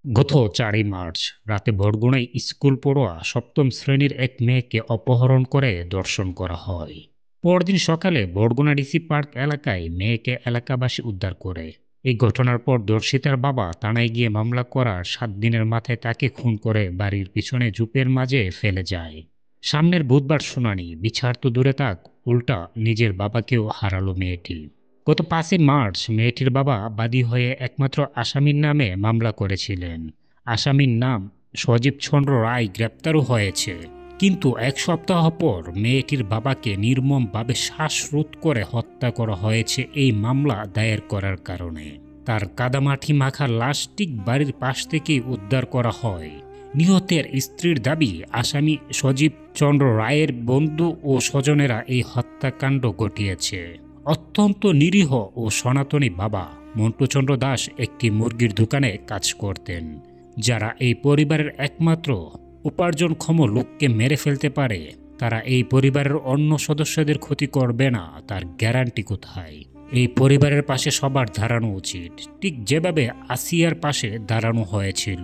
গত ৪ই মার্চ রাতে বরগুনায় স্কুল পড়ুয়া সপ্তম শ্রেণীর এক মেয়েকে অপহরণ করে ধর্ষণ করা হয়। পরদিন সকালে বরগুনা ডিসি পার্ক এলাকায় মেয়েকে এলাকাবাসী উদ্ধার করে। এই ঘটনার পর ধর্ষিতার বাবা থানায় গিয়ে মামলা করার ৭ দিনের মাথায় তাকে খুন করে বাড়ির পিছনে ঝোপের মাঝে ফেলে যায়। সামনের বুধবার শুনানি, বিচার তো দূরে থাক, উল্টা নিজের বাবাকেও হারালো মেয়েটি। গত ৫ই মার্চ মেয়েটির বাবা বাদী হয়ে একমাত্র আসামির নামে মামলা করেছিলেন। আসামির নাম সজীব চন্দ্র রায় গ্রেপ্তারও হয়েছে। কিন্তু ১ সপ্তাহ পর মেয়েটির বাবাকে নির্মমভাবে শ্বাসরোধ করে হত্যা করা হয়েছে এই মামলা দায়ের করার কারণে। তার কাদামাটি মাখা লাশ ঠিক বাড়ির পাশ থেকেই উদ্ধার করা হয়। নিহতের স্ত্রীর দাবি, আসামি সজীব চন্দ্র রায়ের বন্ধু ও স্বজনেরা এই হত্যাকাণ্ড ঘটিয়েছে। অত্যন্ত নিরীহ ও সনাতনী বাবা মন্টুচন্দ্র দাস একটি মুরগির দোকানে কাজ করতেন। যারা এই পরিবারের একমাত্র উপার্জনক্ষম লোককে মেরে ফেলতে পারে, তারা এই পরিবারের অন্য সদস্যদের ক্ষতি করবে না, তার গ্যারান্টি কোথায়? এই পরিবারের পাশে সবার দাঁড়ানো উচিত, ঠিক যেভাবে আসিয়ার পাশে দাঁড়ানো হয়েছিল।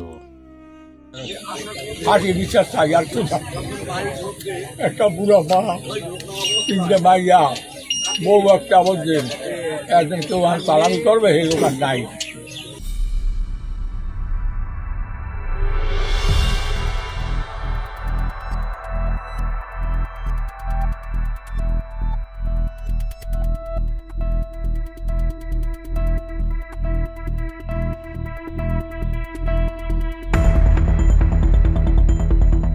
একটা বুড়া মা, 3টে মাইয়া, বউ একটা বলছেন, একজন কেউ চালানি করবে সেই দোকান নাই।